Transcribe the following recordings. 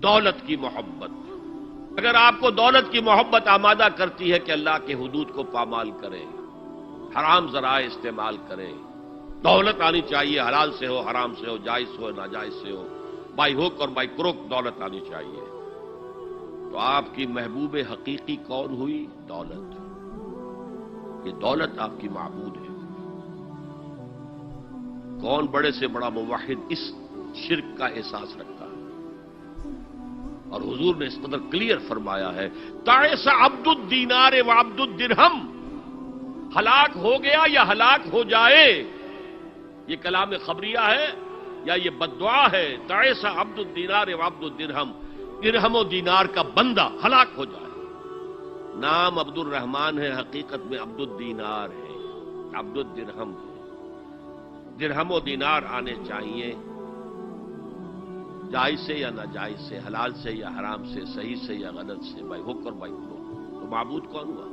دولت کی محبت. اگر آپ کو دولت کی محبت آمادہ کرتی ہے کہ اللہ کے حدود کو پامال کریں، حرام ذرائع استعمال کریں، دولت آنی چاہیے، حلال سے ہو، حرام سے ہو، جائز سے ہو، ناجائز سے ہو، بائی ہوک اور بائی کروک دولت آنی چاہیے، تو آپ کی محبوب حقیقی کون ہوئی؟ دولت. یہ دولت آپ کی معبود ہے. کون بڑے سے بڑا موحد اس شرک کا احساس رکھتا ہے؟ اور حضور نے اس قدر کلیئر فرمایا ہے، تعس عبد الدینار و عبد الدرہم، ہلاک ہو گیا یا ہلاک ہو جائے. یہ کلام خبریہ ہے یا یہ بد دعا ہے؟ تعس عبد الدینار و عبد الدرہم، درہم و دینار کا بندہ ہلاک ہو جائے. نام عبد الرحمن ہے، حقیقت میں عبد الدینار ہے، عبد الدرہم ہے. درہم و دینار آنے چاہیے، جائز سے یا ناجائز سے، حلال سے یا حرام سے، صحیح سے یا غلط سے، بائی حک اور بائی کروک. تو معبود کون ہوا؟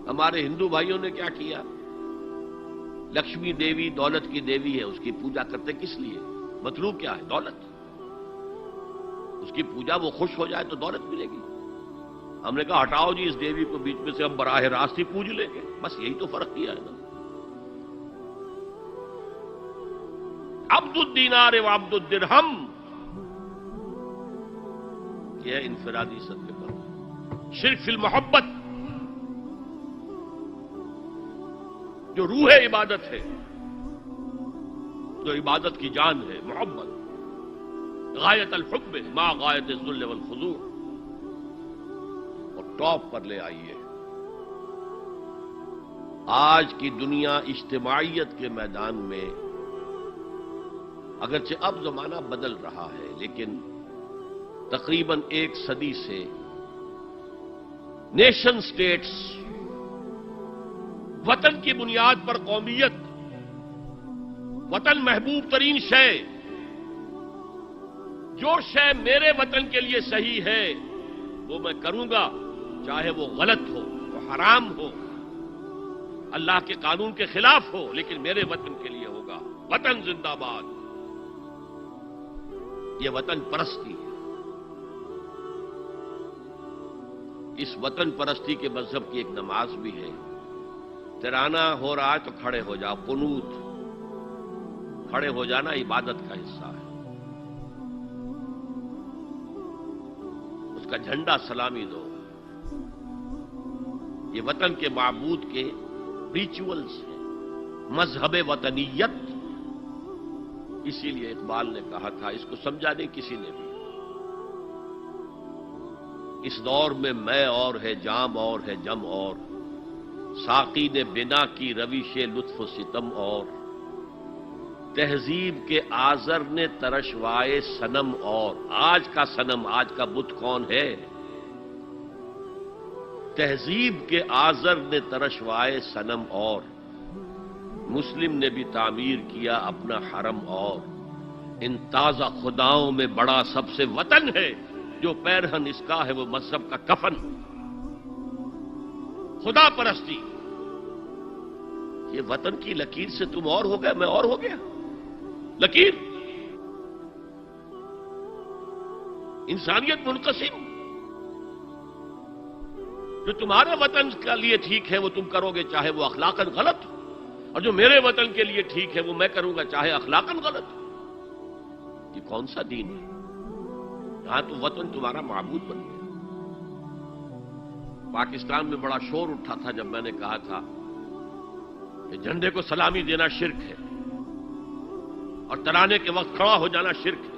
ہمارے ہندو بھائیوں نے کیا کیا؟ لکشمی دیوی دولت کی دیوی ہے، اس کی پوجا کرتے کس لیے؟ مطلوب کیا ہے؟ دولت. اس کی پوجا وہ خوش ہو جائے تو دولت ملے گی. ہم نے کہا ہٹاؤ جی اس دیوی کو بیچ میں سے، ہم براہ راست ہی پوج لیں گے. بس یہی تو فرق کیا ہے نا. عبد الدینار و عبد الدرہم، یہ ہے انفرادی صدقے پر. شرک فی المحبت، جو روح عبادت ہے، جو عبادت کی جان ہے، محبت، غایت الحب ما غایت الذل والخضوع. اور ٹاپ پر لے آئیے. آج کی دنیا اجتماعیت کے میدان میں، اگرچہ اب زمانہ بدل رہا ہے، لیکن تقریباً 1 صدی سے نیشن سٹیٹس، وطن کی بنیاد پر قومیت، وطن محبوب ترین شے، جو شے میرے وطن کے لیے صحیح ہے وہ میں کروں گا، چاہے وہ غلط ہو، وہ حرام ہو، اللہ کے قانون کے خلاف ہو، لیکن میرے وطن کے لیے ہوگا. وطن زندہ باد. یہ وطن پرستی ہے. اس وطن پرستی کے مذہب کی ایک نماز بھی ہے. ترانہ ہو رہا ہے تو کھڑے ہو جاؤ. قنوت، کھڑے ہو جانا عبادت کا حصہ ہے. اس کا جھنڈا سلامی دو. یہ وطن کے معبود کے ریچولز ہیں، مذہب وطنیت. اسی لیے اقبال نے کہا تھا، اس کو سمجھا نہیں کسی نے بھی، اس دور میں میں اور ہے، جام اور ہے، جم اور، ساقی نے بنا کی روش لطف و ستم اور، تہذیب کے آزر نے ترشوائے صنم اور. آج کا صنم، آج کا بت کون ہے؟ تہذیب کے آزر نے ترشوائے صنم اور، مسلم نے بھی تعمیر کیا اپنا حرم اور. ان تازہ خداؤں میں بڑا سب سے وطن ہے، جو پیرہن اس کا ہے وہ مذہب کا کفن. خدا پرستی، یہ وطن کی لکیر سے تم اور ہو گئے، میں اور ہو گیا. لکیر، انسانیت منقسم. جو تمہارے وطن کے لیے ٹھیک ہے وہ تم کرو گے، چاہے وہ اخلاقاً غلط ہو، اور جو میرے وطن کے لیے ٹھیک ہے وہ میں کروں گا، چاہے اخلاقاً غلط ہو. یہ کون سا دین ہے؟ یہاں تو وطن تمہارا معبود بن گیا. پاکستان میں بڑا شور اٹھا تھا جب میں نے کہا تھا کہ جھنڈے کو سلامی دینا شرک ہے اور ترانے کے وقت کھڑا ہو جانا شرک ہے.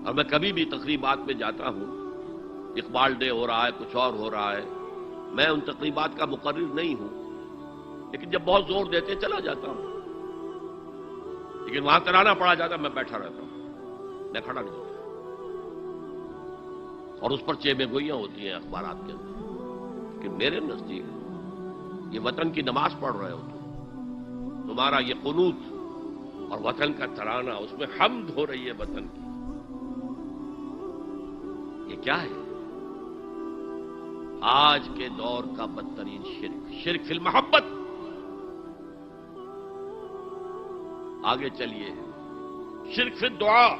اور میں کبھی بھی تقریبات میں جاتا ہوں، اقبال ڈے ہو رہا ہے، کچھ اور ہو رہا ہے، میں ان تقریبات کا مقرر نہیں ہوں، لیکن جب بہت زور دیتے چلا جاتا ہوں. لیکن وہاں ترانہ پڑا جاتا میں بیٹھا رہتا ہوں، میں کھڑا نہیں ہوتا. اور اس پر چیبے گوئیاں ہوتی ہیں اخبارات کے اندر. کہ میرے نزدیک یہ وطن کی نماز پڑھ رہے ہو تمہارا یہ قنوت اور وطن کا ترانہ، اس میں حمد ہو رہی ہے وطن کی. یہ کیا ہے؟ آج کے دور کا بدترین شرک، شرک فی المحبت. آگے چلیے. شرک فی الدعاء،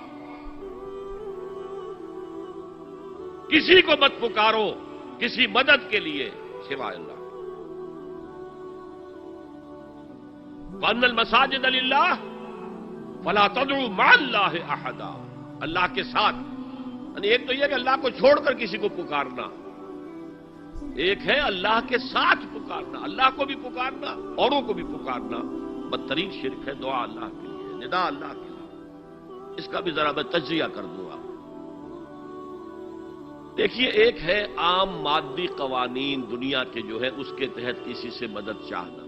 کسی کو مت پکارو کسی مدد کے لیے سوائے اللہ۔ وَأَنَّ الْمَسَاجِدَ لِلَّهِ فَلَا تَدْعُوا مَعَ اللَّهِ أَحَدًا، اللہ کے ساتھ، یعنی ایک تو یہ کہ اللہ کو چھوڑ کر کسی کو پکارنا، ایک ہے اللہ کے ساتھ پکارنا، اللہ کو بھی پکارنا اوروں کو بھی پکارنا بدترین شرک ہے۔ دعا اللہ کے لیے، ندا اللہ کے لیے، اس کا بھی ذرا میں تجزیہ کر دوں آپ۔ دیکھیے، ایک ہے عام مادی قوانین دنیا کے جو ہے اس کے تحت کسی سے مدد چاہنا،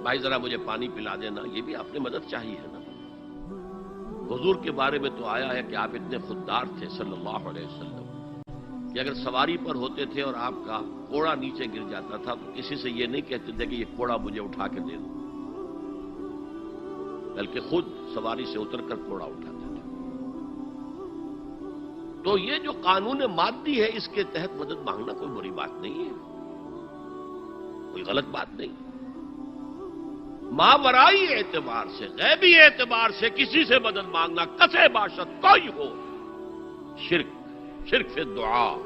بھائی ذرا مجھے پانی پلا دینا، یہ بھی آپ نے مدد چاہیے ہے نا۔ حضور کے بارے میں تو آیا ہے کہ آپ اتنے خوددار تھے صلی اللہ علیہ وسلم کہ اگر سواری پر ہوتے تھے اور آپ کا کوڑا نیچے گر جاتا تھا تو کسی سے یہ نہیں کہتے تھے کہ یہ کوڑا مجھے اٹھا کے دے دو، بلکہ خود سواری سے اتر کر کوڑا اٹھاتے تھے۔ تو یہ جو قانون مادی ہے اس کے تحت مدد مانگنا کوئی بری بات نہیں ہے، کوئی غلط بات نہیں۔ ماورائی اعتبار سے، غیبی اعتبار سے کسی سے مدد مانگنا کسے باشد کوئی ہو، شرک فی الدعاء۔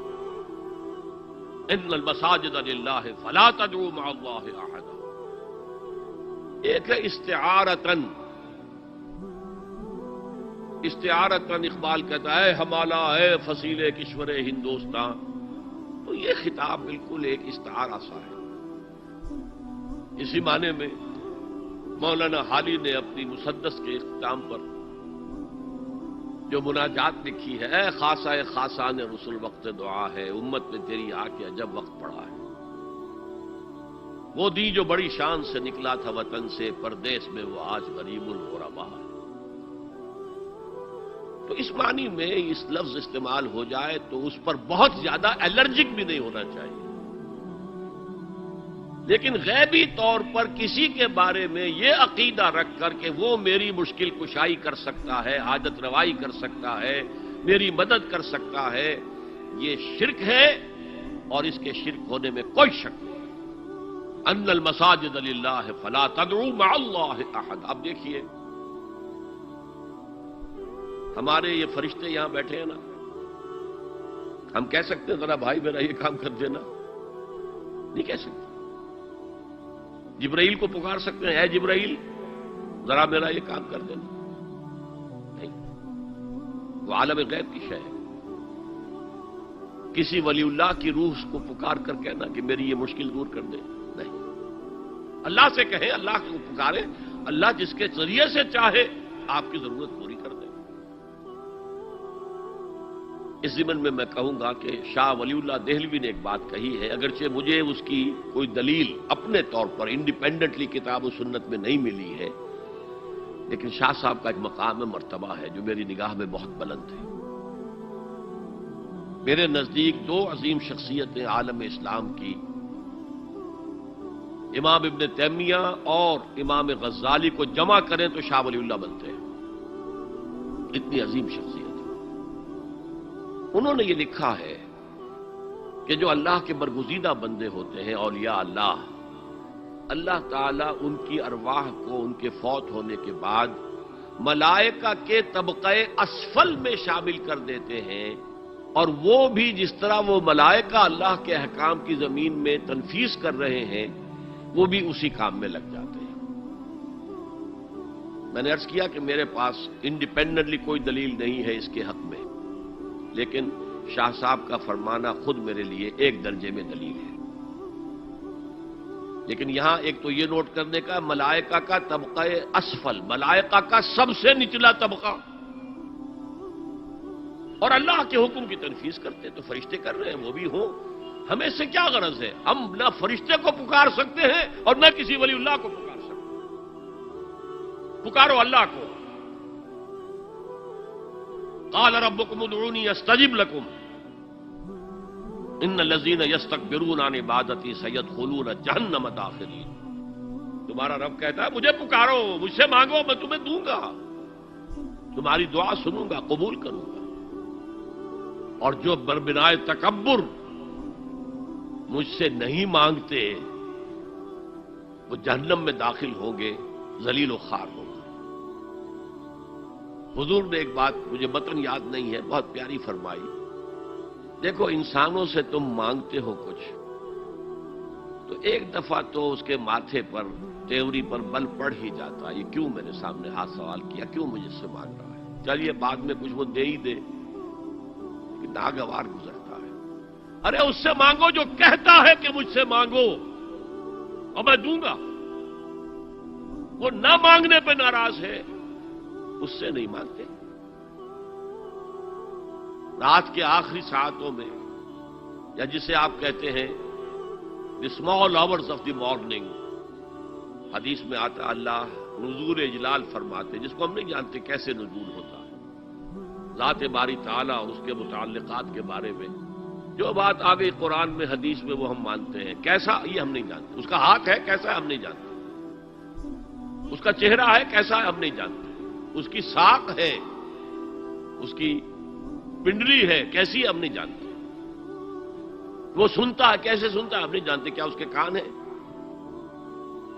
ان المساجد للہ فلا تدعوا مع اللہ احدا۔ ایک ہے استعارتن اقبال کہتا ہے ہمالا ہے فصیل کشور ہندوستان، تو یہ خطاب بالکل ایک استعارہ سا ہے۔ اسی معنی میں مولانا حالی نے اپنی مسدس کے اختتام پر جو مناجات لکھی ہے، اے خاصہ خاصان رسول وقت دعا ہے، امت میں تیری آ کے عجب وقت پڑا ہے۔ وہ دی جو بڑی شان سے نکلا تھا وطن سے، پردیس میں وہ آج غریب الغربا ہے۔ تو اس معنی میں اس لفظ استعمال ہو جائے تو اس پر بہت زیادہ الرجک بھی نہیں ہونا چاہیے، لیکن غیبی طور پر کسی کے بارے میں یہ عقیدہ رکھ کر کہ وہ میری مشکل کشائی کر سکتا ہے، حاجت روائی کر سکتا ہے، میری مدد کر سکتا ہے، یہ شرک ہے، اور اس کے شرک ہونے میں کوئی شک نہیں۔ ان المساجد للہ فلا تدعوا مع اللہ احد۔ اب دیکھیے، ہمارے یہ فرشتے یہاں بیٹھے ہیں نا، ہم کہہ سکتے ہیں ذرا بھائی میرا یہ کام کر دینا؟ نہیں کہہ سکتے۔ جبرائیل کو پکار سکتے ہیں، اے جبرائیل ذرا میرا یہ کام کر دینا؟ نہیں، وہ عالم غیب کی شے ہے۔ کسی ولی اللہ کی روح کو پکار کر کہنا کہ میری یہ مشکل دور کر دے، نہیں۔ اللہ سے کہیں، اللہ کو پکارے، اللہ جس کے ذریعے سے چاہے آپ کی ضرورت پوری کر دے۔ اس ضمن میں کہوں گا کہ شاہ ولی اللہ دہلوی نے ایک بات کہی ہے، اگرچہ مجھے اس کی کوئی دلیل اپنے طور پر انڈیپینڈنٹلی کتاب و سنت میں نہیں ملی ہے، لیکن شاہ صاحب کا ایک مقام مرتبہ ہے جو میری نگاہ میں بہت بلند ہے۔ میرے نزدیک دو عظیم شخصیتیں عالم اسلام کی، امام ابن تیمیہ اور امام غزالی کو جمع کریں تو شاہ ولی اللہ بنتے ہیں، اتنی عظیم شخصیت۔ انہوں نے یہ لکھا ہے کہ جو اللہ کے برگزیدہ بندے ہوتے ہیں، اولیاء اللہ، اللہ تعالیٰ ان کی ارواح کو ان کے فوت ہونے کے بعد ملائکہ کے طبقہ اسفل میں شامل کر دیتے ہیں، اور وہ بھی جس طرح وہ ملائکہ اللہ کے احکام کی زمین میں تنفیذ کر رہے ہیں، وہ بھی اسی کام میں لگ جاتے ہیں۔ میں نے عرض کیا کہ میرے پاس انڈیپینڈنٹلی کوئی دلیل نہیں ہے اس کے حق میں، لیکن شاہ صاحب کا فرمانا خود میرے لیے ایک درجے میں دلیل ہے۔ لیکن یہاں ایک تو یہ نوٹ کرنے کا، ملائکہ کا طبقہ اسفل، ملائکہ کا سب سے نچلا طبقہ، اور اللہ کے حکم کی تنفیذ کرتے تو فرشتے کر رہے ہیں، وہ بھی ہوں، ہمیں سے کیا غرض ہے؟ ہم نہ فرشتے کو پکار سکتے ہیں اور نہ کسی ولی اللہ کو پکار سکتے ہیں۔ پکارو اللہ کو۔ قال ربکم ادعونی استجب لکم ان الذین یستکبرون عن عبادتی سیدخلون جہنم داخرین۔ تمہارا رب کہتا ہے مجھے پکارو، مجھ سے مانگو، میں تمہیں دوں گا، تمہاری دعا سنوں گا، قبول کروں گا، اور جو بربنائے تکبر مجھ سے نہیں مانگتے وہ جہنم میں داخل ہوں گے، ذلیل و خوار ہوں گے۔ حضور نے ایک بات مجھے متن یاد نہیں ہے، بہت پیاری فرمائی. دیکھو انسانوں سے تم مانگتے ہو کچھ تو ایک دفعہ تو اس کے ماتھے پر تیوری پر بل پڑ ہی جاتا، یہ کیوں میرے سامنے ہاتھ سوال کیا، کیوں مجھے سے مانگ رہا ہے، چلیے بعد میں کچھ وہ دے ہی دے، کہ ناگوار گزرتا ہے. ارے اس سے مانگو جو کہتا ہے کہ مجھ سے مانگو اور میں دوں گا. وہ نہ مانگنے پہ ناراض ہے، اس سے نہیں مانگتے. رات کے آخری ساعتوں میں، یا جسے آپ کہتے ہیں the small hours of the morning, حدیث میں آتا اللہ نزول اجلال فرماتے، جس کو ہم نہیں جانتے کیسے نزول ہوتا ہے، ذات باری تعالیٰ اس کے متعلقات کے بارے میں جو بات آ گئی قرآن میں حدیث میں وہ ہم مانتے ہیں. کیسا یہ ہم نہیں جانتے، اس کا ہاتھ ہے کیسا ہے ہم نہیں جانتے، اس کا چہرہ ہے کیسا ہے ہم نہیں جانتے، اس کی ساق ہے، اس کی پنڈلی ہے کیسی ہے ہم نہیں جانتے، وہ سنتا ہے کیسے سنتا ہے ہم نہیں جانتے، کیا اس کے کان ہیں،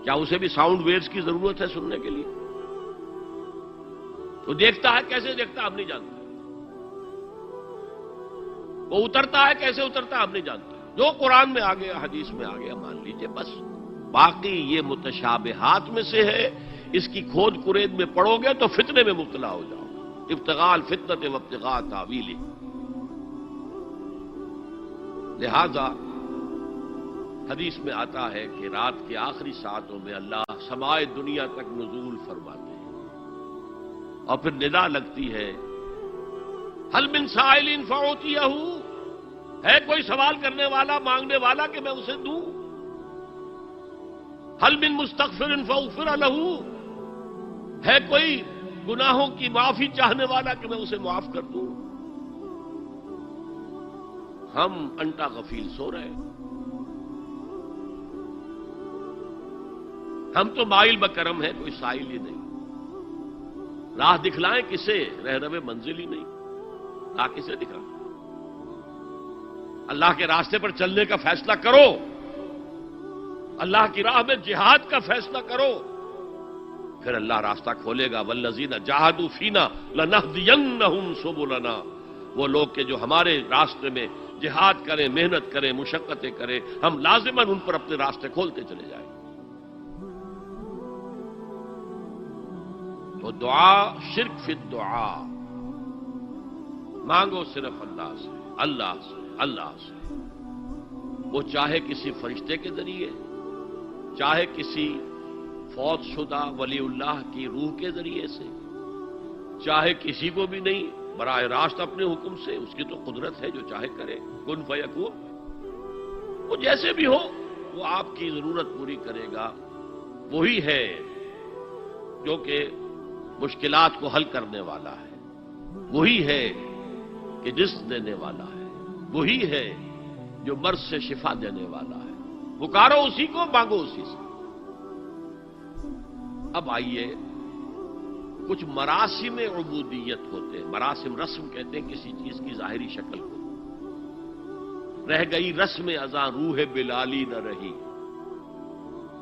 کیا اسے بھی ساؤنڈ ویوز کی ضرورت ہے سننے کے لیے، وہ دیکھتا ہے کیسے دیکھتا ہے ہم نہیں جانتے، وہ اترتا ہے کیسے اترتا ہے ہم نہیں جانتے. جو قرآن میں آ گیا حدیث میں آ گیا مان لیجئے بس. باقی یہ متشابہات میں سے ہے، اس کی کھود کرید میں پڑو گے تو فتنے میں مبتلا ہو جاؤ گے. ابتغاء الفتنۃ وابتغاء تاویلہ. لہذا حدیث میں آتا ہے کہ رات کے آخری ساعتوں میں اللہ سمائے دنیا تک نزول فرماتے ہیں اور پھر ندا لگتی ہے حل من سائل فاعطیہ، ہے کوئی سوال کرنے والا مانگنے والا کہ میں اسے دوں، حل من مستغفر فاغفر لہ، ہے کوئی گناہوں کی معافی چاہنے والا کہ میں اسے معاف کر دوں. ہم انٹا غفیل سو رہے ہیں، ہم تو مائل بکرم ہیں، کوئی سائل ہی نہیں. راہ دکھلائیں کسے، رہنم منزل ہی نہیں، راہ کسے دکھائیں. اللہ کے راستے پر چلنے کا فیصلہ کرو، اللہ کی راہ میں جہاد کا فیصلہ کرو، پھر اللہ راستہ کھولے گا. والذین جاہدوا فینا لنہدینہم سبلنا. وہ لوگ کہ جو ہمارے راستے میں جہاد کریں، محنت کریں، مشقتیں کریں، ہم لازماً ان پر اپنے راستے کھولتے چلے جائیں. تو دعا شرک فی الدعا، مانگو صرف اللہ سے، اللہ سے، اللہ سے. وہ چاہے کسی فرشتے کے ذریعے، چاہے کسی فوت شدہ ولی اللہ کی روح کے ذریعے سے، چاہے کسی کو بھی نہیں، براہ راست اپنے حکم سے. اس کی تو قدرت ہے جو چاہے کرے، کن فیکون. وہ جیسے بھی ہو وہ آپ کی ضرورت پوری کرے گا. وہی ہے جو کہ مشکلات کو حل کرنے والا ہے، وہی ہے کہ جسم دینے والا ہے، وہی ہے جو مرض سے شفا دینے والا ہے. پکارو اسی کو، مانگو اسی سے. اب آئیے کچھ مراسم عبودیت ہوتے ہیں. مراسم رسم کہتے ہیں کسی چیز کی ظاہری شکل کو. رہ گئی رسم ازاں روح بلالی نہ رہی،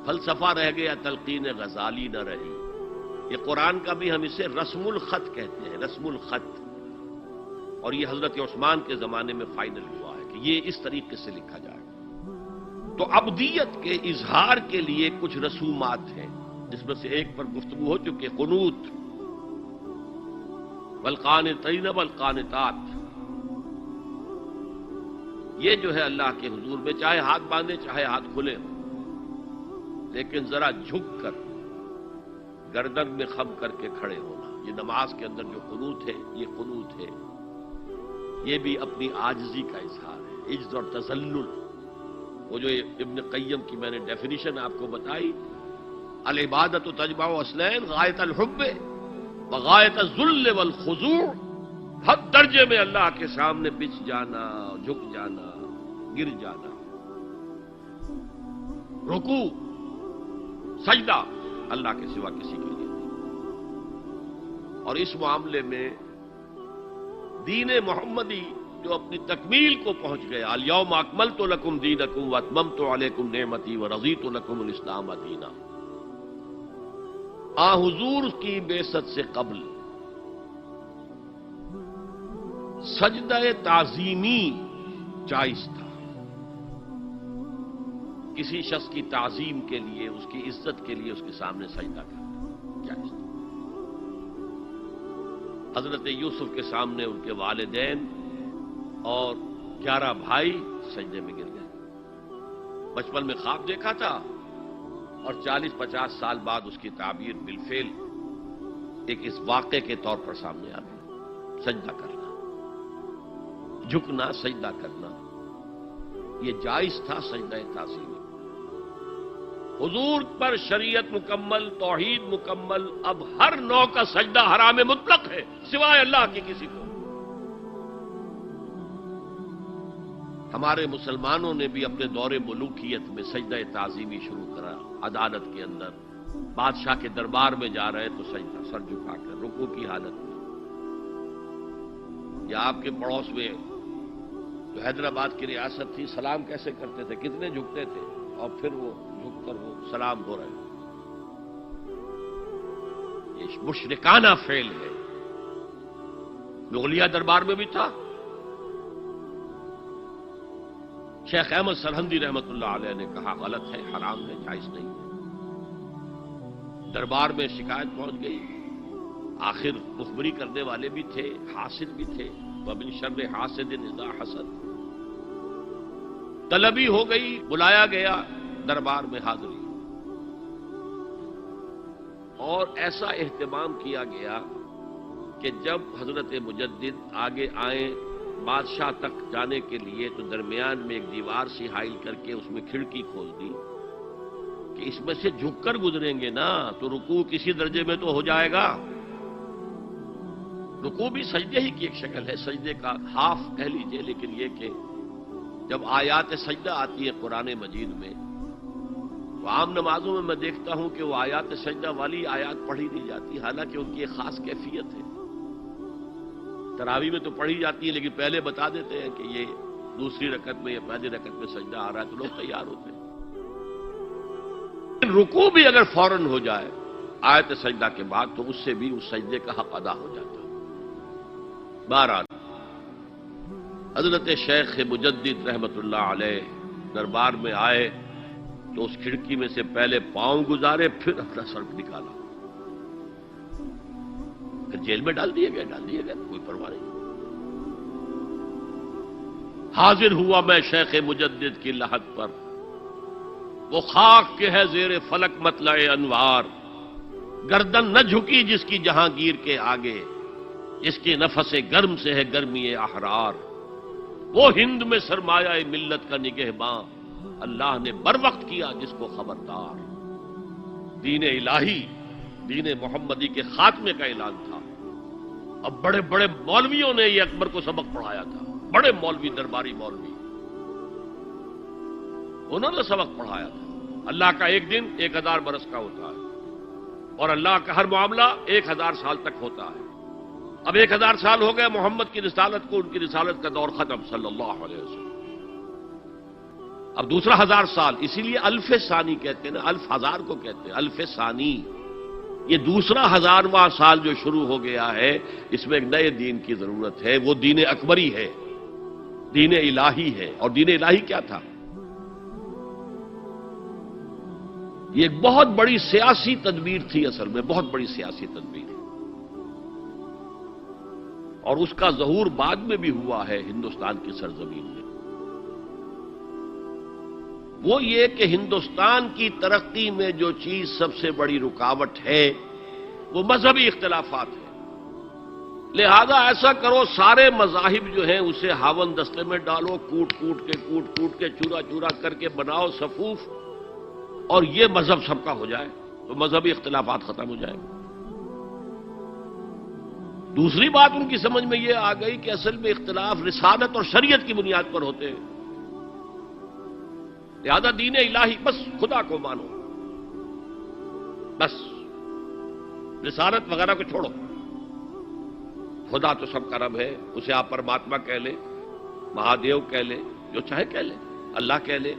فلسفہ رہ گیا تلقین غزالی نہ رہی. یہ قرآن کا بھی ہم اسے رسم الخط کہتے ہیں، رسم الخط. اور یہ حضرت عثمان کے زمانے میں فائنل ہوا ہے کہ یہ اس طریقے سے لکھا جائے. تو عبدیت کے اظہار کے لیے کچھ رسومات ہیں، جس میں سے ایک پر گفتگو ہو چکی، قنوت، والقانتین والقانتات. یہ جو ہے اللہ کے حضور میں چاہے ہاتھ باندھے چاہے ہاتھ کھلے ہوں، لیکن ذرا جھک کر گردن میں خم کر کے کھڑے ہونا. یہ نماز کے اندر جو قنوت ہے یہ قنوت ہے، یہ بھی اپنی عاجزی کا اظہار ہے، عجز اور تذلل. وہ جو ابن قیم کی میں نے ڈیفینیشن آپ کو بتائی، العبادت تجمع اصلین غایت الحب وغایت الذل والخضوع. حد درجے میں اللہ کے سامنے بچ جانا، جھک جانا، گر جانا، رکوع سجدہ اللہ کے سوا کسی کے لیے نہیں. اور اس معاملے میں دین محمدی جو اپنی تکمیل کو پہنچ گیا، الیوم اکملت لکم دینکم واتممت علیکم نعمتی ورضیت لکم الاسلام دینا. حضور کی بعثت سے قبل سجدہ تعظیمی جائز تھا. کسی شخص کی تعظیم کے لیے، اس کی عزت کے لیے اس کے سامنے سجدہ کرنا جائز تھا. حضرت یوسف کے سامنے ان کے والدین اور 11 بھائی سجدے میں گر گئے. بچپن میں خواب دیکھا تھا اور 40-50 سال بعد اس کی تعبیر بالفعل ایک اس واقعے کے طور پر سامنے آ گئی. سجدہ کرنا، جھکنا، سجدہ کرنا، یہ جائز تھا. سجدہ تعظیم حضور پر شریعت مکمل، توحید مکمل. اب ہر نوع کا سجدہ حرام مطلق ہے سوائے اللہ کے کسی کو. ہمارے مسلمانوں نے بھی اپنے دور ملوکیت میں سجدہ تعظیمی شروع کرا. عدالت کے اندر بادشاہ کے دربار میں جا رہے تو سجدہ، سر جھکا کر رکوع کی حالت میں. یا آپ کے پڑوس میں جو حیدرآباد کی ریاست تھی، سلام کیسے کرتے تھے، کتنے جھکتے تھے، اور پھر وہ جھک کر وہ سلام ہو رہے ہیں. یہ مشرکانہ فعل ہے. مغلیہ دربار میں بھی تھا. شیخ احمد سرہندی رحمت اللہ علیہ نے کہا غلط ہے، حرام ہے، جائز نہیں ہے. دربار میں شکایت پہنچ گئی. آخر مخبری کرنے والے بھی تھے، حاسد بھی تھے. وَمِن شَرِّ حَاسِدٍ إِذَا حَسَدَ. طلبی ہو گئی، بلایا گیا، دربار میں حاضری. اور ایسا اہتمام کیا گیا کہ جب حضرت مجدد آگے آئے بادشاہ تک جانے کے لیے تو درمیان میں ایک دیوار سی حائل کر کے اس میں کھڑکی کھول دی کہ اس میں سے جھک کر گزریں گے نا تو رکوع کسی درجے میں تو ہو جائے گا. رکوع بھی سجدے ہی کی ایک شکل ہے، سجدے کا ہاف کہہ لیجئے. لیکن یہ کہ جب آیات سجدہ آتی ہے قرآن مجید میں، وہ عام نمازوں میں دیکھتا ہوں کہ وہ آیات سجدہ والی آیات پڑھی نہیں جاتی، حالانکہ ان کی ایک خاص کیفیت ہے. تراویح میں تو پڑھی جاتی ہے لیکن پہلے بتا دیتے ہیں کہ یہ دوسری رکعت میں یا پہلی رکعت میں سجدہ آ رہا ہے تو لوگ تیار ہوتے ہیں. رکوع بھی اگر فوراً ہو جائے آیت سجدہ کے بعد تو اس سے بھی اس سجدے کا حق ادا ہو جاتا. بہرحال حضرت شیخ مجدد رحمت اللہ علیہ دربار میں آئے تو اس کھڑکی میں سے پہلے پاؤں گزارے، پھر اپنا سر نکالا، پھر جیل میں ڈال دیے گئے، کوئی پرواہ نہیں. حاضر ہوا میں شیخ مجدد کی لحد پر، وہ خاک کے ہے زیر فلک مطلع انوار. گردن نہ جھکی جس کی جہانگیر کے آگے، جس کے نفس گرم سے ہے گرمی احرار. وہ ہند میں سرمایہ ملت کا نگہباں، اللہ نے بر وقت کیا جس کو خبردار. دین الہی، دین محمدی کے خاتمے کا اعلان تھا. اب بڑے بڑے مولویوں نے یہ اکبر کو سبق پڑھایا تھا. بڑے مولوی، درباری مولوی، انہوں نے سبق پڑھایا تھا. اللہ کا ایک دن 1000 برس کا ہوتا ہے اور اللہ کا ہر معاملہ 1000 سال تک ہوتا ہے. اب 1000 سال ہو گئے محمد کی رسالت کو، ان کی رسالت کا دور ختم صلی اللہ علیہ وسلم. اب دوسرا 1000 سال، اسی لیے الف ثانی کہتے ہیں نا، الف ہزار کو کہتے ہیں الف ثانی. یہ دوسرا 1000واں سال جو شروع ہو گیا ہے، اس میں ایک نئے دین کی ضرورت ہے. وہ دین اکبری ہے، دین الہی ہے. اور دین الہی کیا تھا؟ یہ ایک بہت بڑی سیاسی تدبیر تھی، اصل میں بہت بڑی سیاسی تدبیر، اور اس کا ظہور بعد میں بھی ہوا ہے ہندوستان کی سرزمین میں. وہ یہ کہ ہندوستان کی ترقی میں جو چیز سب سے بڑی رکاوٹ ہے وہ مذہبی اختلافات ہیں. لہذا ایسا کرو سارے مذاہب جو ہیں اسے ہاون دستے میں ڈالو، کوٹ کوٹ کے چورا چورا کر کے بناؤ صفوف، اور یہ مذہب سب کا ہو جائے تو مذہبی اختلافات ختم ہو جائیں. دوسری بات ان کی سمجھ میں یہ آ گئی کہ اصل میں اختلاف رسالت اور شریعت کی بنیاد پر ہوتے ہیں. لہذا دین الہی، بس خدا کو مانو، بس رسالت وغیرہ کو چھوڑو. خدا تو سب کا رب ہے، اسے آپ پرماتما کہہ لیں، مہادیو کہہ لیں، جو چاہے کہہ لیں، اللہ کہہ لیں،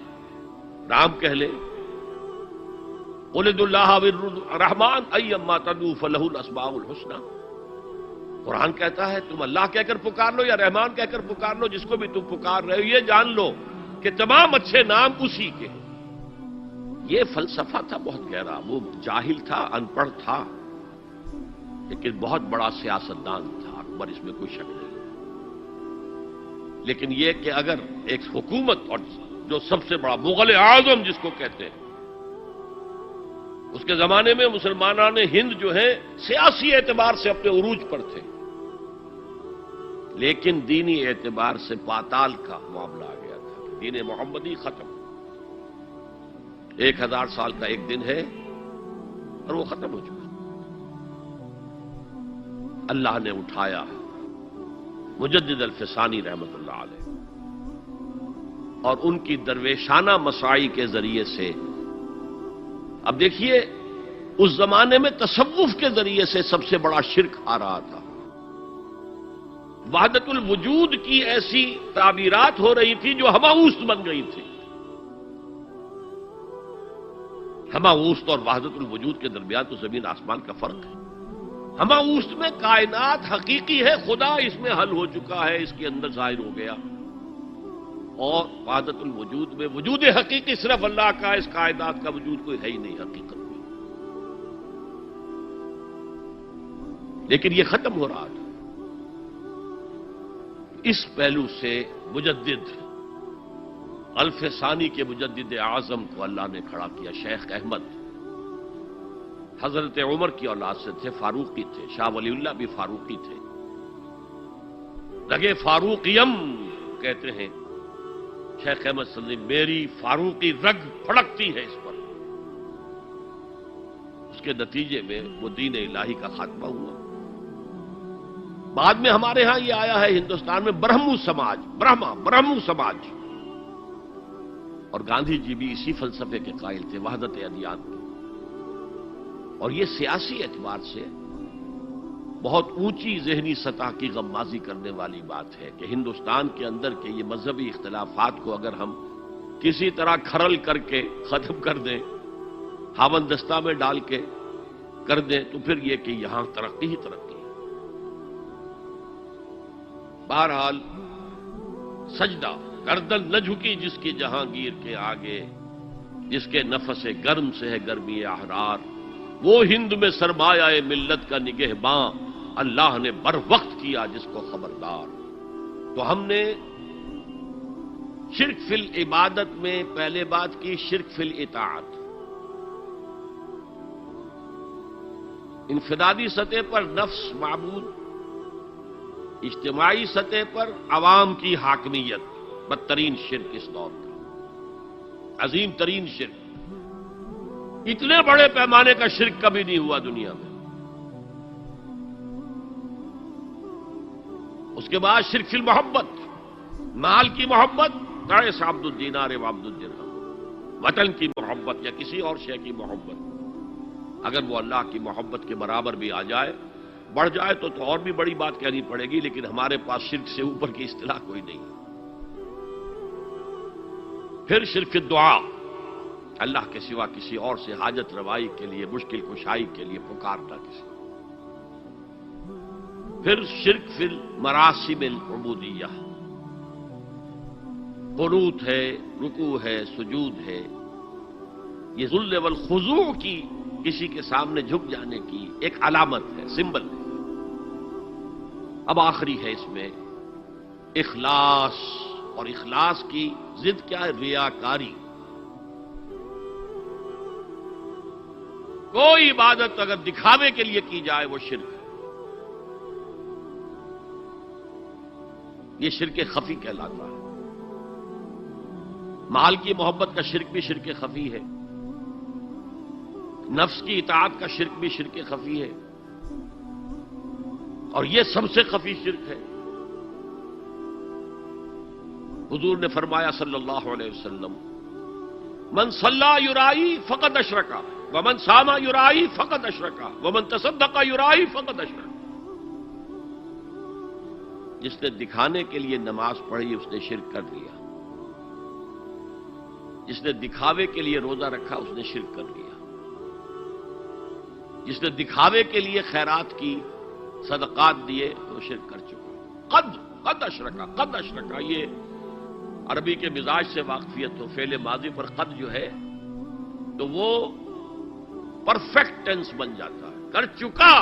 رام کہہ لیں. قل ادعوا اللہ والرحمن ایما تدعوا فلہ الاسماء الحسنی. قرآن کہتا ہے تم اللہ کہہ کر پکار لو یا رحمان کہہ کر پکار لو، جس کو بھی تم پکار رہے ہو یہ جان لو کہ تمام اچھے نام اسی کے ہیں۔ یہ فلسفہ تھا بہت گہرا، وہ جاہل تھا، ان پڑھ تھا، لیکن بہت بڑا سیاستدان تھا، اکبر اس میں کوئی شک نہیں۔ لیکن یہ کہ اگر ایک حکومت اور جو سب سے بڑا مغل اعظم جس کو کہتے ہیں، اس کے زمانے میں مسلمانان ہند جو ہیں سیاسی اعتبار سے اپنے عروج پر تھے، لیکن دینی اعتبار سے پاتال کا معاملہ آ گیا تھا، دین محمدی ختم، 1000 سال کا ایک دن ہے اور وہ ختم ہو چکا۔ اللہ نے اٹھایا مجدد الفسانی رحمت اللہ علیہ اور ان کی درویشانہ مساعی کے ذریعے سے، اب دیکھیے اس زمانے میں تصوف کے ذریعے سے سب سے بڑا شرک آ رہا تھا، وحدت الوجود کی ایسی تعبیرات ہو رہی تھی جو ہماوست بن گئی تھی۔ ہماوست اور وحدت الوجود کے درمیان تو زمین آسمان کا فرق ہے۔ ہماوست میں کائنات حقیقی ہے، خدا اس میں حل ہو چکا ہے، اس کے اندر ظاہر ہو گیا، اور وحدت الوجود میں وجود حقیقی صرف اللہ کا، اس کائنات کا وجود کوئی ہے ہی نہیں حقیقت میں۔ لیکن یہ ختم ہو رہا تھا۔ اس پہلو سے مجدد الفسانی کے مجدد اعظم کو اللہ نے کھڑا کیا، شیخ احمد حضرت عمر کی اولاد سے تھے، فاروقی تھے، شاہ ولی اللہ بھی فاروقی تھے، رگے فاروقیم کہتے ہیں شیخ احمد صلی اللہ علیہ وسلم، میری فاروقی رگ پھڑکتی ہے اس پر۔ اس کے نتیجے میں وہ دین الہی کا خاتمہ ہوا۔ بعد میں ہمارے ہاں یہ آیا ہے ہندوستان میں برہمو سماج، برہمو سماج، اور گاندھی جی بھی اسی فلسفے کے قائل تھے، وحدت ادیان کی۔ اور یہ سیاسی اعتبار سے بہت اونچی ذہنی سطح کی غمازی کرنے والی بات ہے کہ ہندوستان کے اندر کے یہ مذہبی اختلافات کو اگر ہم کسی طرح کھرل کر کے ختم کر دیں، ہاون دستہ میں ڈال کے کر دیں، تو پھر یہ کہ یہاں ترقی ہی ترقی ہے۔ بہرحال سجدہ گردن نہ جھکی جس کی جہانگیر کے آگے، جس کے نفس گرم سے ہے گرمی احرار، وہ ہند میں سرمایہ ملت کا نگہباں، اللہ نے بر وقت کیا جس کو خبردار۔ تو ہم نے شرک فی العبادت میں پہلے بات کی، شرک فی الاطاعت، انفرادی سطح پر نفس معبود، اجتماعی سطح پر عوام کی حاکمیت، بدترین شرک اس دور کا، عظیم ترین شرک، اتنے بڑے پیمانے کا شرک کبھی نہیں ہوا دنیا میں۔ اس کے بعد شرک فی المحبت، مال کی محبت، تعس عبد الدینار و عبد الدرہم، وطن کی محبت یا کسی اور شے کی محبت، اگر وہ اللہ کی محبت کے برابر بھی آ جائے، بڑھ جائے تو اور بھی بڑی بات کہنی پڑے گی، لیکن ہمارے پاس شرک سے اوپر کی اصطلاح کوئی نہیں۔ پھر شرک دعا، اللہ کے سوا کسی اور سے حاجت روائی کے لیے، مشکل کشائی کے لیے پکارنا کسی۔ پھر شرک فی المراسم العبودیہ، قنوت ہے، رکوع ہے، سجود ہے، یہ ذل والخضوع کی، کسی کے سامنے جھک جانے کی ایک علامت ہے، سمبل ہے۔ اب آخری ہے اس میں اخلاص، اور اخلاص کی ضد کیا ہے؟ ریاکاری۔ کوئی عبادت اگر دکھاوے کے لیے کی جائے وہ شرک ہے، یہ شرک خفی کہلاتا ہے۔ مال کی محبت کا شرک بھی شرک خفی ہے، نفس کی اطاعت کا شرک بھی شرک خفی ہے، اور یہ سب سے خفی شرک ہے۔ حضور نے فرمایا صلی اللہ علیہ وسلم، من صلی یرائی فقد اشرکا ومن صام یرائی فقد اشرکا ومن تصدق یرائی فقد اشرکا۔ جس نے دکھانے کے لیے نماز پڑھی اس نے شرک کر لیا، جس نے دکھاوے کے لیے روزہ رکھا اس نے شرک کر لیا، جس نے دکھاوے کے لیے خیرات کی صدقات دیے وہ شرک کر چکا. قد اشرکا یہ عربی کے مزاج سے واقفیت ہو، فعل ماضی پر قد جو ہے تو وہ پرفیکٹ ٹینس بن جاتا ہے. کر چکا،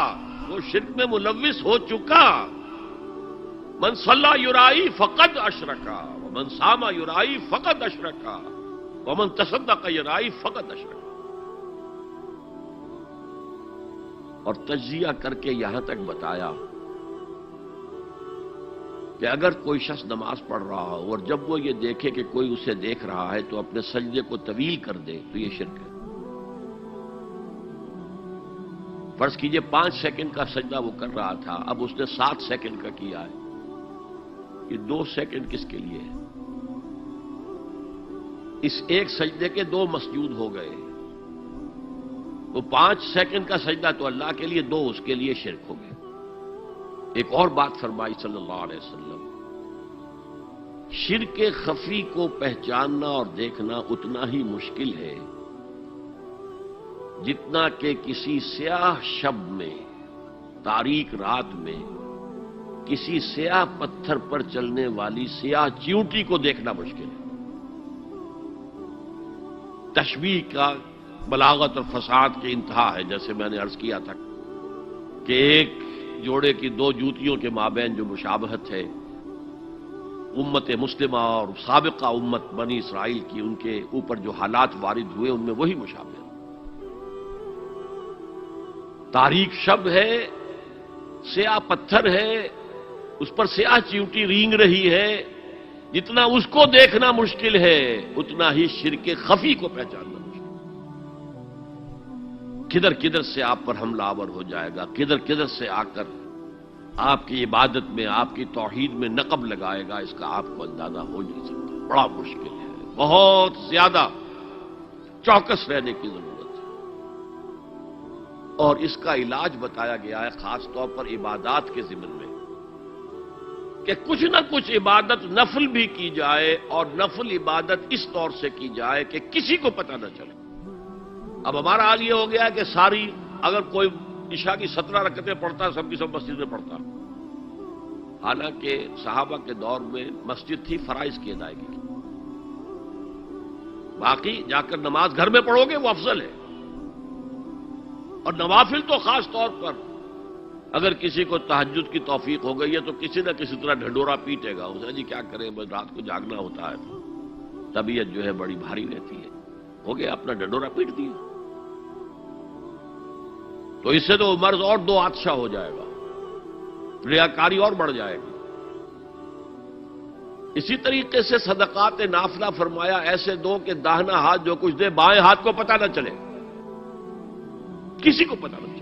وہ شرک میں ملوث ہو چکا. من صلی یرائی فقد اشرکا ومن صام یرائی فقد اشرکا ومن تصدق یرائی فقد اشرکا. اور تجزیہ کر کے یہاں تک بتایا کہ اگر کوئی شخص نماز پڑھ رہا ہو اور جب وہ یہ دیکھے کہ کوئی اسے دیکھ رہا ہے تو اپنے سجدے کو طویل کر دے تو یہ شرک ہے. فرض کیجئے 5 سیکنڈ کا سجدہ وہ کر رہا تھا، اب اس نے 7 سیکنڈ کا کیا ہے. یہ 2 سیکنڈ کس کے لیے ہے؟ اس ایک سجدے کے 2 مسجود ہو گئے. وہ 5 سیکنڈ کا سجدہ تو اللہ کے لیے، 2 اس کے لیے شرک ہو گئے. ایک اور بات فرمائی صلی اللہ علیہ وسلم، شرک خفی کو پہچاننا اور دیکھنا اتنا ہی مشکل ہے جتنا کہ کسی سیاہ شب میں، تاریک رات میں کسی سیاہ پتھر پر چلنے والی سیاہ چیونٹی کو دیکھنا مشکل ہے. تشبیہ کا بلاغت اور فصاحت کی انتہا ہے. جیسے میں نے عرض کیا تھا کہ ایک جوڑے کی 2 جوتیوں کے مابین جو مشابہت ہے امت مسلمہ اور سابقہ امت بنی اسرائیل کی، ان کے اوپر جو حالات وارد ہوئے ان میں وہی مشابہت. تاریک شب ہے، سیاہ پتھر ہے، اس پر سیاہ چیونٹی رینگ رہی ہے. جتنا اس کو دیکھنا مشکل ہے اتنا ہی شرک خفی کو پہچاننا مشکل. کدھر کدھر سے آپ پر حملہ آور ہو جائے گا، کدھر کدھر سے آ کر آپ کی عبادت میں، آپ کی توحید میں نقب لگائے گا، اس کا آپ کو اندازہ ہو نہیں سکتا. بڑا مشکل ہے، بہت زیادہ چوکس رہنے کی ضرورت ہے. اور اس کا علاج بتایا گیا ہے خاص طور پر عبادات کے ضمن میں کہ کچھ نہ کچھ عبادت نفل بھی کی جائے، اور نفل عبادت اس طور سے کی جائے کہ کسی کو پتہ نہ چلے. اب ہمارا حال یہ ہو گیا ہے کہ ساری، اگر کوئی عشاء کی 17 رکعتیں پڑھتا، سب کی سب مسجد میں پڑھتا. حالانکہ صحابہ کے دور میں مسجد تھی فرائض کی ادائیگی کی. باقی جا کر نماز گھر میں پڑھو گے وہ افضل ہے. اور نوافل تو خاص طور پر اگر کسی کو تہجد کی توفیق ہو گئی ہے تو کسی نہ کسی طرح ڈھنڈورا پیٹے گا. اسے جی کیا کریں، بس رات کو جاگنا ہوتا ہے، طبیعت جو ہے بڑی بھاری رہتی ہے. ہو گیا اپنا ڈھنڈورا پیٹ دیا. تو اس سے تو مرض اور 2 آتشا ہو جائے گا، ریاکاری اور بڑھ جائے گی. اسی طریقے سے صدقات نافلہ فرمایا ایسے دو کہ داہنا ہاتھ جو کچھ دے بائیں ہاتھ کو پتہ نہ چلے، کسی کو پتہ نہ چلے.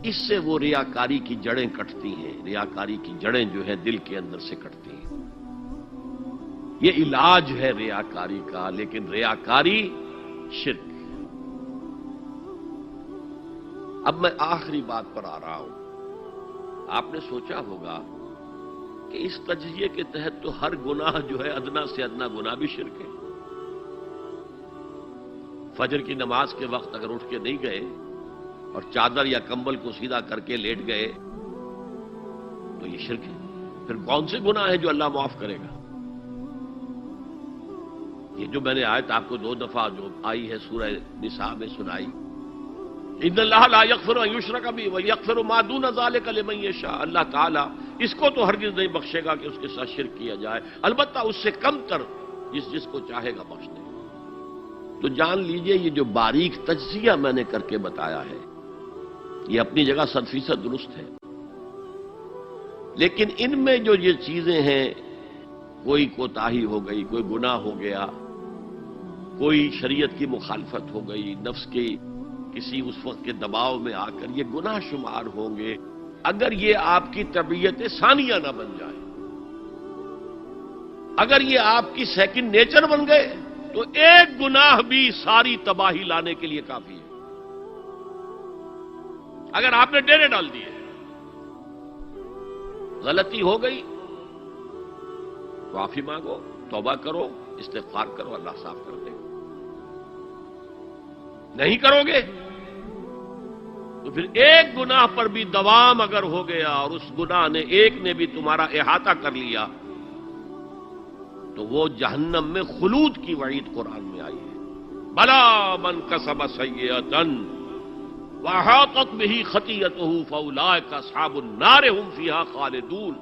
اس سے وہ ریاکاری کی جڑیں کٹتی ہیں. ریاکاری کی جڑیں جو ہے دل کے اندر سے کٹتی ہیں. یہ علاج ہے ریاکاری کا، لیکن ریاکاری شرک. اب میں آخری بات پر آ رہا ہوں. آپ نے سوچا ہوگا کہ اس تجزیے کے تحت تو ہر گناہ جو ہے ادنا سے ادنا گناہ بھی شرک ہے. فجر کی نماز کے وقت اگر اٹھ کے نہیں گئے اور چادر یا کمبل کو سیدھا کر کے لیٹ گئے تو یہ شرک ہے. پھر کون سے گناہ ہے جو اللہ معاف کرے گا؟ یہ جو میں نے آیت آپ کو 2 دفعہ جو آئی ہے سورہ نساء میں سنائی، ان اللہ لا یغفر ان یشرک بہ ویغفر ما دون ذلک لمن یشاء. اللہ تعالیٰ اس کو تو ہرگز نہیں بخشے گا کہ اس کے ساتھ شرک کیا جائے، البتہ اس سے کم تر جس کو چاہے گا بخش دے. تو جان لیجئے یہ جو باریک تجزیہ میں نے کر کے بتایا ہے یہ اپنی جگہ 100% درست ہے. لیکن ان میں جو یہ چیزیں ہیں، کوئی کوتاہی ہو گئی، کوئی گناہ ہو گیا، کوئی شریعت کی مخالفت ہو گئی، نفس کی کسی اس وقت کے دباؤ میں آ کر یہ گناہ شمار ہوں گے. اگر یہ آپ کی طبیعت ثانیہ نہ بن جائے، اگر یہ آپ کی سیکنڈ نیچر بن گئے تو ایک گناہ بھی ساری تباہی لانے کے لیے کافی ہے. اگر آپ نے ڈیرے ڈال دیے، غلطی ہو گئی، معافی مانگو، توبہ کرو، استغفار کرو، اللہ صاف کر دے گا. نہیں کرو گے تو پھر ایک گناہ پر بھی دوام اگر ہو گیا اور اس گناہ نے ایک نے بھی تمہارا احاطہ کر لیا تو وہ جہنم میں خلود کی وعید قرآن میں آئی ہے۔ بلا من کسب سیئۃ وأحاطت به خطیئته فأولئک اصحاب النار هم فیہا خالدون۔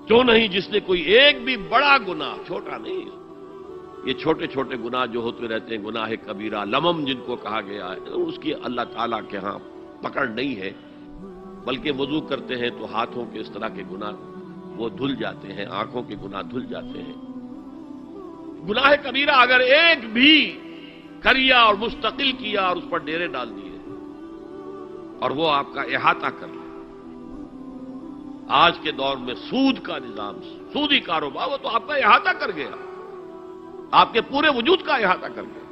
کیوں نہیں جس نے کوئی ایک بھی بڑا گناہ، چھوٹا نہیں، یہ چھوٹے چھوٹے گناہ جو ہوتے رہتے ہیں، گناہ کبیرہ لمم جن کو کہا گیا ہے، اس کی اللہ تعالیٰ کے ہاں پکڑ نہیں ہے، بلکہ وضو کرتے ہیں تو ہاتھوں کے اس طرح کے گناہ وہ دھل جاتے ہیں، آنکھوں کے گناہ دھل جاتے ہیں۔ گناہ کبیرہ اگر ایک بھی کریا اور مستقل کیا اور اس پر ڈیرے ڈال دیے اور وہ آپ کا احاطہ کر لے، آج کے دور میں سود کا نظام، سودی کاروبار، وہ تو آپ کا احاطہ کر گیا، آپ کے پورے وجود کا احاطہ کر گیا۔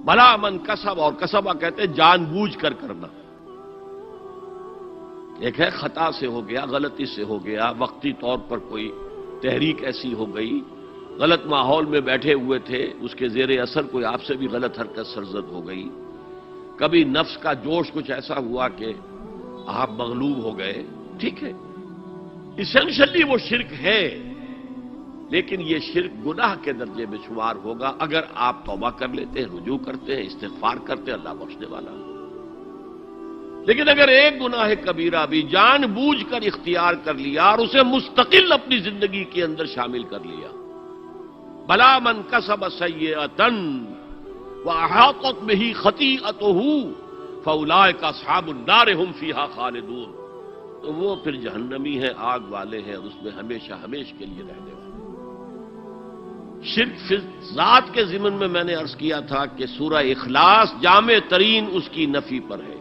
بلا من کسب، اور کسبہ کہتے ہیں جان بوجھ کر کرنا۔ ایک ہے خطا سے ہو گیا، غلطی سے ہو گیا، وقتی طور پر کوئی تحریک ایسی ہو گئی، غلط ماحول میں بیٹھے ہوئے تھے، اس کے زیر اثر کوئی آپ سے بھی غلط حرکت سرزد ہو گئی، کبھی نفس کا جوش کچھ ایسا ہوا کہ آپ مغلوب ہو گئے، ٹھیک ہے، اسینشلی وہ شرک ہے، لیکن یہ شرک گناہ کے درجے میں شمار ہوگا اگر آپ توبہ کر لیتے ہیں، رجوع کرتے ہیں، استغفار کرتے ہیں، اللہ بخشنے والا۔ لیکن اگر ایک گناہ کبیرہ بھی جان بوجھ کر اختیار کر لیا اور اسے مستقل اپنی زندگی کے اندر شامل کر لیا، بلا من کسب سیئۃ واحاطت به خطیئته فاولئک اصحاب النار هم فیہا خالدون، تو وہ پھر جہنمی ہیں، آگ والے ہیں، اور اس میں ہمیشہ ہمیش کے لیے رہنے والے۔ شرک فی ذات کے ضمن میں میں نے عرض کیا تھا کہ سورہ اخلاص جامع ترین اس کی نفی پر ہے،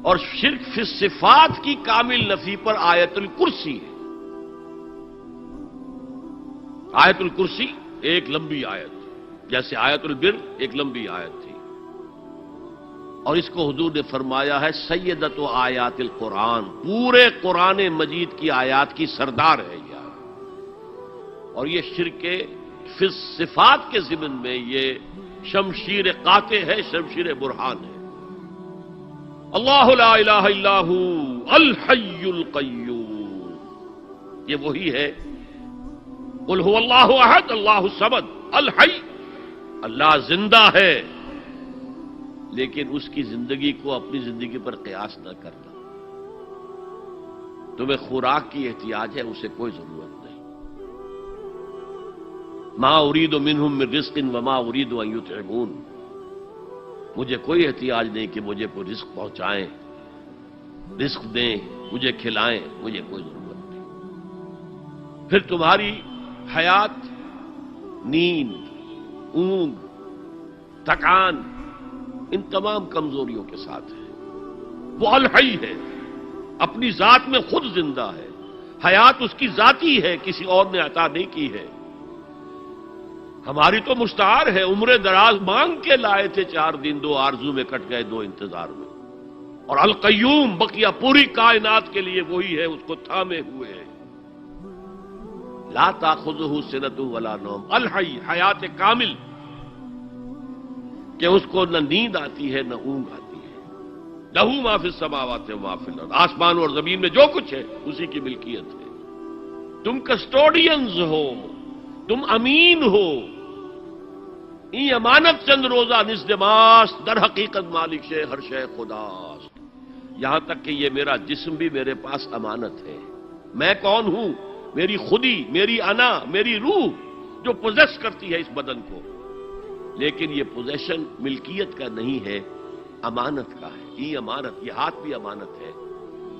اور شرک فی صفات کی کامل نفی پر آیت الکرسی ہے۔ آیت الکرسی ایک لمبی آیت، جیسے آیت البر ایک لمبی آیت تھی، اور اس کو حضور نے فرمایا ہے سیدۃ آیات القرآن، پورے قرآن مجید کی آیات کی سردار ہے یہ، اور یہ شرک فی صفات کے ضمن میں یہ شمشیر قاطع ہے، شمشیر برہان ہے۔ اللہ لا الہ الا ہو الحی القیوم، یہ وہی ہے، قل هو اللہ احد اللہ الصمد الحی، اللہ زندہ ہے، لیکن اس کی زندگی کو اپنی زندگی پر قیاس نہ کرنا۔ تمہیں خوراک کی احتیاج ہے، اسے کوئی ضرورت نہیں۔ ما ارید منہم من رزق وما ارید ان یطعمون، مجھے کوئی احتیاج نہیں کہ مجھے کوئی رزق پہنچائیں، رزق دیں، مجھے کھلائیں، مجھے کوئی ضرورت نہیں۔ پھر تمہاری حیات نیند، اونگ، تھکان، ان تمام کمزوریوں کے ساتھ ہے۔ وہ الحی ہے، اپنی ذات میں خود زندہ ہے، حیات اس کی ذاتی ہے، کسی اور نے عطا نہیں کی ہے۔ ہماری تو مستعار ہے، عمر دراز مانگ کے لائے تھے، 4 دن 2 آرزو میں کٹ گئے، 2 انتظار میں۔ اور القیوم بقیہ پوری کائنات کے لیے وہی ہے، اس کو تھامے ہوئے ہے۔ لا تاخذہ سنۃ ولا نوم، الحی، حیات کامل، کہ اس کو نہ نیند آتی ہے نہ اونگ آتی ہے۔ لہ ما فی السماوات و ما فی الارض، آسمان اور زمین میں جو کچھ ہے اسی کی ملکیت ہے۔ تم کسٹوڈینز ہو، تم امین ہو، این امانت چند روزہ نزدماست، در حقیقت مالک شے ہر شے خداست، یہاں تک کہ یہ میرا جسم بھی میرے پاس امانت ہے۔ میں کون ہوں؟ میری خودی، میری انا، میری روح جو پوزیس کرتی ہے اس بدن کو، لیکن یہ پوزیشن ملکیت کا نہیں ہے، امانت کا ہے۔ یہ امانت، یہ ہاتھ بھی امانت ہے،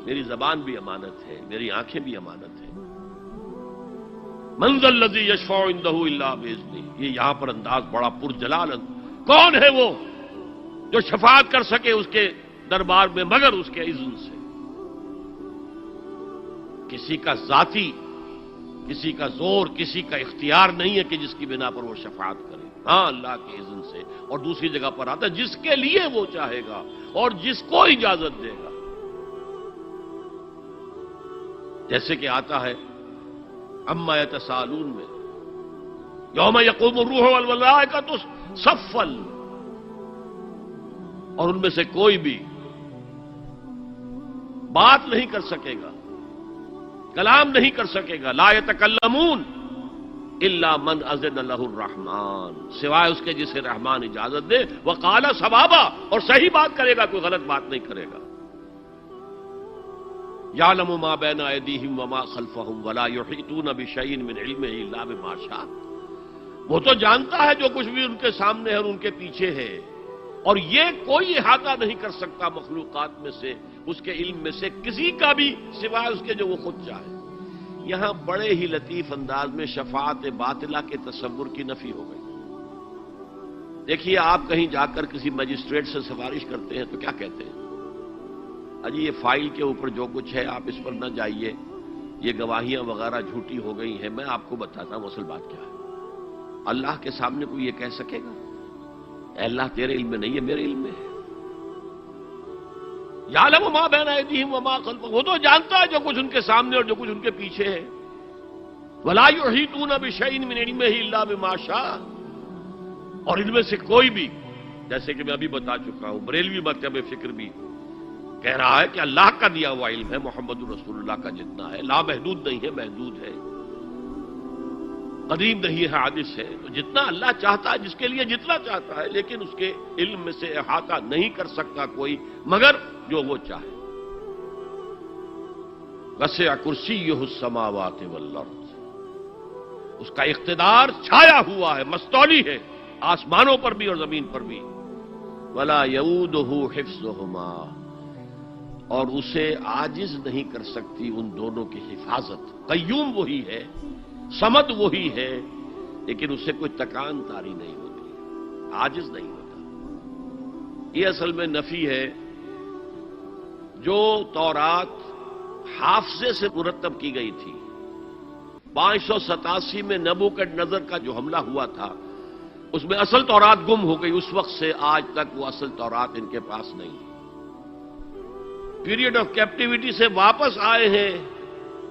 میری زبان بھی امانت ہے، میری آنکھیں بھی امانت ہے۔ من ذا الذی یشفع عندہ الا باذنہ، یہ یہاں پر انداز بڑا پرجلال، کون ہے وہ جو شفاعت کر سکے اس کے دربار میں مگر اس کے اذن سے؟ کسی کا ذاتی، کسی کا زور، کسی کا اختیار نہیں ہے کہ جس کی بنا پر وہ شفاعت کرے، ہاں اللہ کے اذن سے۔ اور دوسری جگہ پر آتا ہے جس کے لیے وہ چاہے گا اور جس کو اجازت دے گا، جیسے کہ آتا ہے اما یتساءلون میں، یوم یقوم الروح والملائکۃ صفا، اور ان میں سے کوئی بھی بات نہیں کر سکے گا، کلام نہیں کر سکے گا. لا یتکلمون الا من اذن له الرحمن، سوائے اس کے جسے رحمان اجازت دے. وقال صوابا، اور صحیح بات کرے گا، کوئی غلط بات نہیں کرے گا. یعلم ما بین ایدیہم وما خلفہم ولا یحیطون بشیء من علمہ الا بما شاء. وہ تو جانتا ہے جو کچھ بھی ان کے سامنے ہے اور ان کے پیچھے ہے، اور یہ کوئی احاطہ نہیں کر سکتا مخلوقات میں سے اس کے علم میں سے کسی کا بھی، سوائے اس کے جو وہ خود چاہے. یہاں بڑے ہی لطیف انداز میں شفاعت باطلہ کے تصور کی نفی ہو گئی. دیکھیے، آپ کہیں جا کر کسی مجسٹریٹ سے سفارش کرتے ہیں تو کیا کہتے ہیں؟ اجی یہ فائل کے اوپر جو کچھ ہے آپ اس پر نہ جائیے، یہ گواہیاں وغیرہ جھوٹی ہو گئی ہیں، میں آپ کو بتاتا ہوں اصل بات کیا ہے. اللہ کے سامنے کوئی یہ کہہ سکے گا اے اللہ تیرے علم میں نہیں ہے، میرے علم میں ہے. یعلم ما بین ایدیہم وما خلفہم، وہ تو جانتا ہے جو کچھ ان کے سامنے اور جو کچھ ان کے پیچھے ہے. ولا یحیطون بشیء من علمہ الا بما شاء، اور ان میں سے کوئی بھی، جیسے کہ میں ابھی بتا چکا ہوں، بریلوی مکتب فکر بھی کہہ رہا ہے کہ اللہ کا دیا ہوا علم ہے، محمد رسول اللہ کا جتنا ہے، لا محدود نہیں ہے، محدود ہے، قدیم نہیں ہے، حادث ہے. تو جتنا اللہ چاہتا ہے، جس کے لیے جتنا چاہتا ہے، لیکن اس کے علم میں سے احاطہ نہیں کر سکتا کوئی مگر جو وہ چاہے. وسع کرسیہ السماوات والارض، اس کا اقتدار چھایا ہوا ہے، مستولی ہے، آسمانوں پر بھی اور زمین پر بھی. ولا یؤودہ حفظہما، اور اسے عاجز نہیں کر سکتی ان دونوں کی حفاظت. قیوم وہی ہے، صمد وہی ہے، لیکن اس سے کوئی تکان تاری نہیں ہوتی، عاجز نہیں ہوتا. یہ اصل میں نفی ہے. جو تورات حافظے سے مرتب کی گئی تھی، 587 میں نبوکدنضر کا جو حملہ ہوا تھا، اس میں اصل تورات گم ہو گئی. اس وقت سے آج تک وہ اصل تورات ان کے پاس نہیں. پیریڈ آف کیپٹیوٹی سے واپس آئے ہیں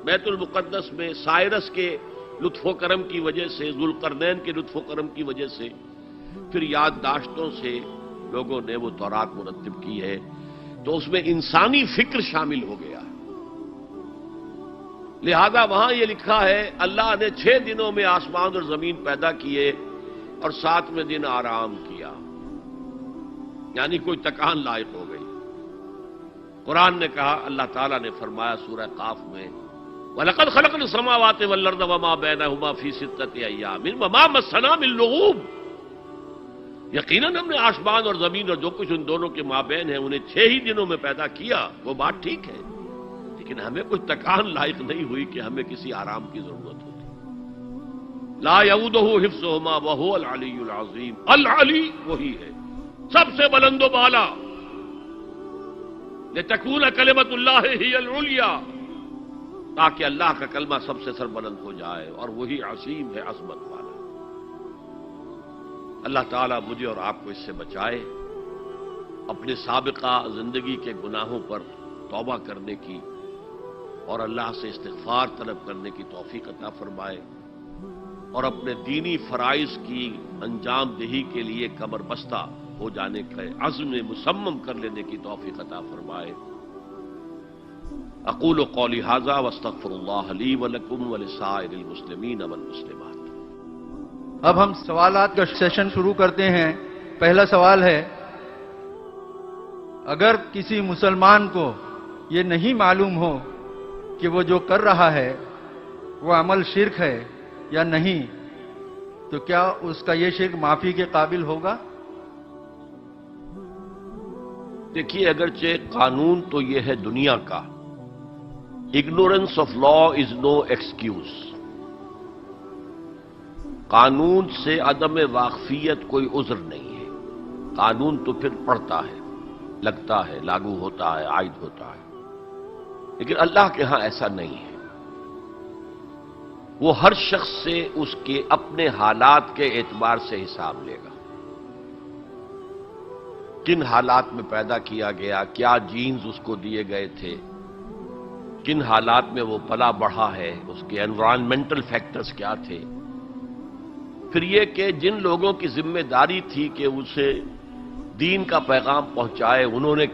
بیت المقدس میں، سائرس کے لطف و کرم کی وجہ سے، ذوالقرنین کے لطف و کرم کی وجہ سے. پھر یادداشتوں سے لوگوں نے وہ تورات مرتب کی ہے، تو اس میں انسانی فکر شامل ہو گیا. لہذا وہاں یہ لکھا ہے اللہ نے 6 دنوں میں آسمان اور زمین پیدا کیے اور 7ویں دن آرام کیا، یعنی کوئی تکان لائق ہو گئی. قرآن نے کہا، اللہ تعالیٰ نے فرمایا سورہ قاف میں، وَلَقَدْ خَلَقْنَا السَّمَاوَاتِ وَالْأَرْضَ وَمَا بَيْنَهُمَا فِي 6 أَيَّامٍ وَمَا مَسَّنَا مِن لُغُوبٍ. یقیناً ہم نے آسمان اور زمین اور جو کچھ ان دونوں کے مابین ہے انہیں 6 ہی دنوں میں پیدا کیا. وہ بات ٹھیک ہے، لیکن ہمیں کچھ تکان لائق نہیں ہوئی کہ ہمیں کسی آرام کی ضرورت ہوتی. لا یؤودہ حفظہما وہو العلی العظیم. العلی وہی ہے، سب سے بلند و بالا. لتکون کلمۃ اللہ ہی العلیٰ، تاکہ اللہ کا کلمہ سب سے سربلند ہو جائے، اور وہی عظیم ہے، عظمت والا. اللہ تعالیٰ مجھے اور آپ کو اس سے بچائے، اپنے سابقہ زندگی کے گناہوں پر توبہ کرنے کی اور اللہ سے استغفار طلب کرنے کی توفیق عطا فرمائے، اور اپنے دینی فرائض کی انجام دہی کے لیے کمر بستہ ہو جانے کا عزم مصمم کر لینے کی توفیق عطا فرمائے. اقول قولی ھذا واستغفر اللہ لی ولکم ولسائر المسلمین والمسلمات. اب ہم سوالات کا سیشن شروع کرتے ہیں. پہلا سوال ہے، اگر کسی مسلمان کو یہ نہیں معلوم ہو کہ وہ جو کر رہا ہے وہ عمل شرک ہے یا نہیں، تو کیا اس کا یہ شرک معافی کے قابل ہوگا؟ دیکھیے، اگرچہ قانون تو یہ ہے دنیا کا، ignorance of law is no excuse. قانون سے عدم واقفیت کوئی عذر نہیں ہے. قانون تو پھر پڑھتا ہے، لگتا ہے، لاگو ہوتا ہے، عائد ہوتا ہے. لیکن اللہ کے ہاں ایسا نہیں ہے. وہ ہر شخص سے اس کے اپنے حالات کے اعتبار سے حساب لے گا. کن حالات میں پیدا کیا گیا، کیا جینز اس کو دیے گئے تھے، کن حالات میں وہ پلا بڑھا ہے، اس کے انوائرنمنٹل فیکٹرز کیا تھے. پھر یہ کہ جن لوگوں کی ذمہ داری تھی کہ اسے دین کا پیغام پہنچائے، انہوں نے